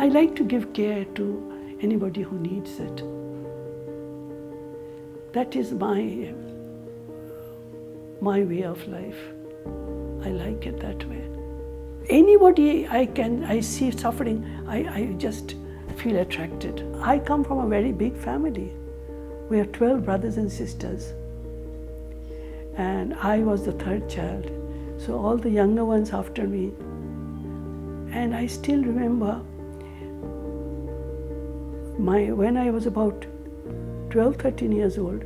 I like to give care to anybody who needs it. That is my way of life. I like it that way. Anybody I see suffering, I just feel attracted. I come from a very big family. We are 12 brothers and sisters. And I was the third child. So all the younger ones after me. And I still remember when I was about 12, 13 years old,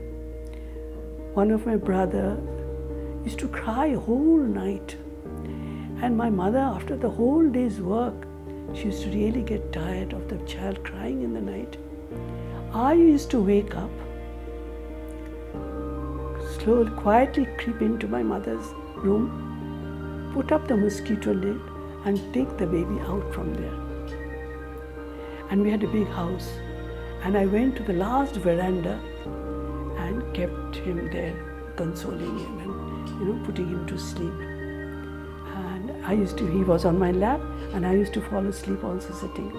one of my brother used to cry whole night. And my mother, after the whole day's work, she used to really get tired of the child crying in the night. I used to wake up, slowly, quietly creep into my mother's room, put up the mosquito net and take the baby out from there. And we had a big house. And I went to the last veranda and kept him there, consoling him and putting him to sleep. And he was on my lap, and I used to fall asleep also sitting.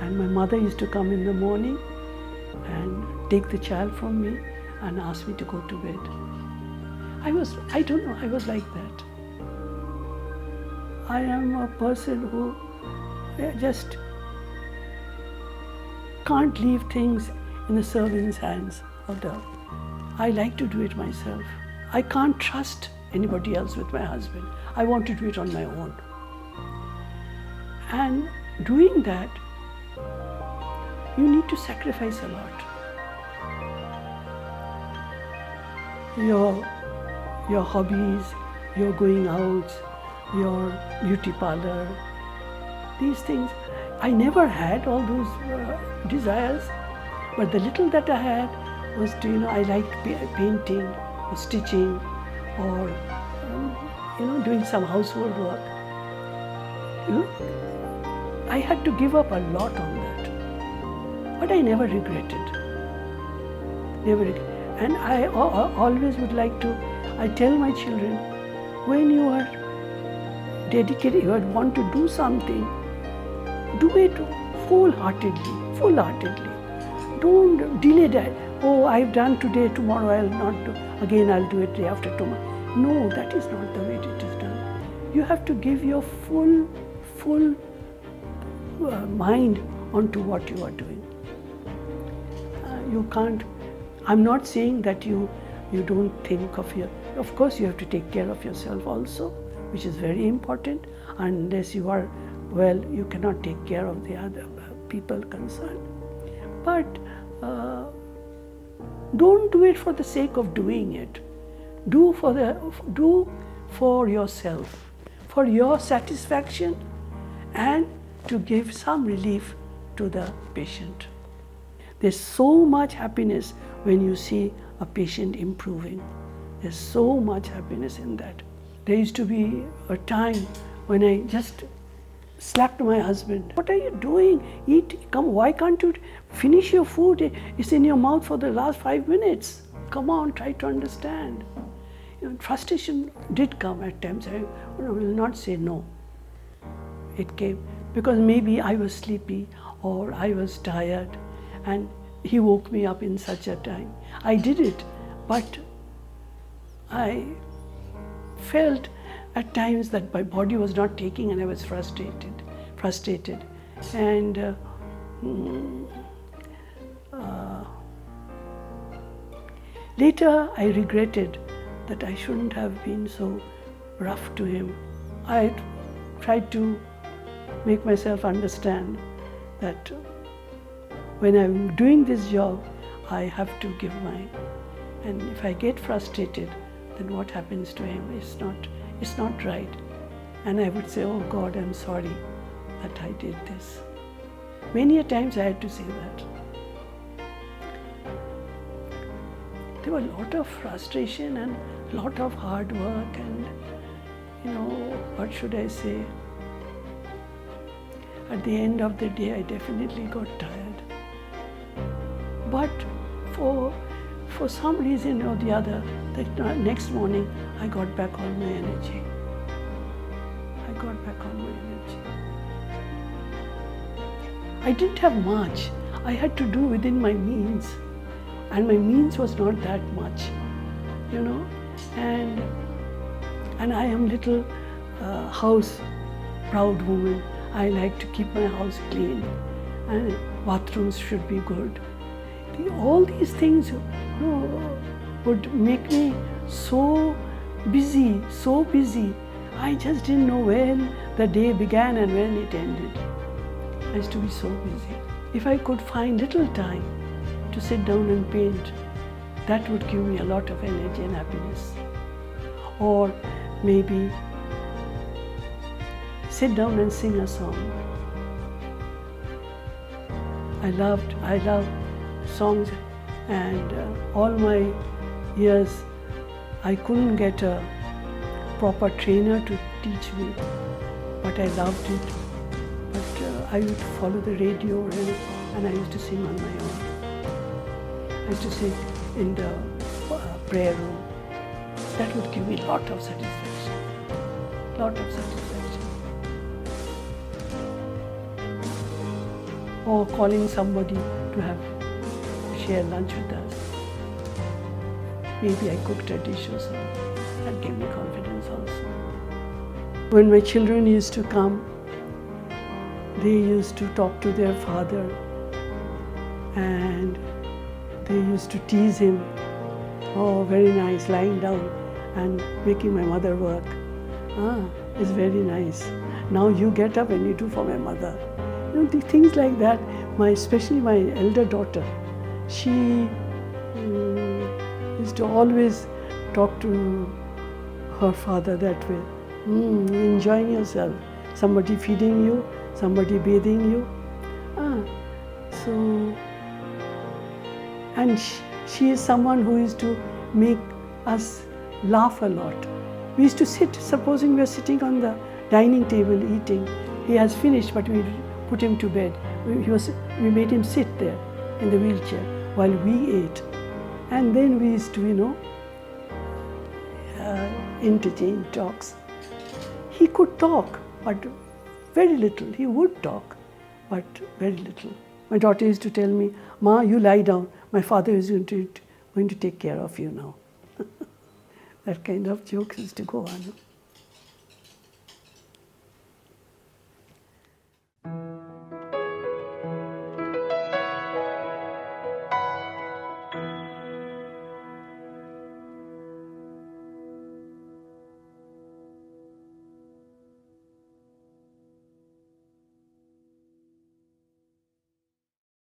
And my mother used to come in the morning and take the child from me and ask me to go to bed. I was like that. I am a person who just can't leave things in the servant's hands. I like to do it myself. I can't trust anybody else with my husband. I want to do it on my own. And doing that, you need to sacrifice a lot. Your hobbies, your going out, your beauty parlor, these things. I never had all those desires, but the little that I had was I liked painting or stitching or doing some household work. I had to give up a lot on that, but I never regretted. And I always would like to. I tell my children, when you are dedicated, you want to do something, do it full-heartedly. Don't delay that. Oh, I've done today, tomorrow I'll not do. Again, I'll do it day after tomorrow. No, that is not the way it is done. You have to give your full mind onto what you are doing. You can't. I'm not saying that you don't think of Of course, you have to take care of yourself also, which is very important. Unless you are well, you cannot take care of the other people concerned. But don't do it for the sake of doing it. Do for yourself, for your satisfaction, and to give some relief to the patient. There's so much happiness when you see a patient improving. There's so much happiness in that. There used to be a time when I just slapped my husband. What are you doing? Eat, come, why can't you finish your food? It's in your mouth for the last 5 minutes. Come on, try to understand. Frustration did come at times. I will not say no. It came because maybe I was sleepy or I was tired and he woke me up in such a time. I did it, but I felt at times that my body was not taking and I was frustrated. And later I regretted that I shouldn't have been so rough to him. I tried to make myself understand that when I'm doing this job, I have to give mine. And if I get frustrated, then what happens to him it's not right. And I would say, oh God, I'm sorry that I did this. Many a times I had to say that. There were a lot of frustration and a lot of hard work and, what should I say? At the end of the day, I definitely got tired. But for some reason or the other, the next morning, I got back all my energy. I didn't have much. I had to do within my means. And my means was not that much, you know. And I am little house proud woman. I like to keep my house clean. And bathrooms should be good. All these things, you know, would make me so busy, so busy. I just didn't know when the day began and when it ended. I used to be so busy. If I could find little time to sit down and paint, that would give me a lot of energy and happiness. Or maybe sit down and sing a song. I love songs, and all my years I couldn't get a proper trainer to teach me, but I loved it. But I used to follow the radio and I used to sing on my own. I used to sing in the prayer room. That would give me a lot of satisfaction. Or calling somebody to share lunch with us. Maybe I cooked a dish or so. That gave me confidence also. When my children used to come, they used to talk to their father and they used to tease him. Oh, very nice, lying down and making my mother work. It's very nice. Now you get up and you do for my mother. You know, the things like that. Especially my elder daughter, she used to always talk to her father that way. Enjoying yourself. Somebody feeding you, somebody bathing you. And she is someone who used to make us laugh a lot. We used to sit, supposing we are sitting on the dining table eating. He has finished, but we put him to bed. We made him sit there in the wheelchair while we ate. And then we used to, interchange talks. He could talk, but very little. He would talk, but very little. My daughter used to tell me, "Ma, you lie down. My father is going to take care of you now." That kind of jokes used to go on.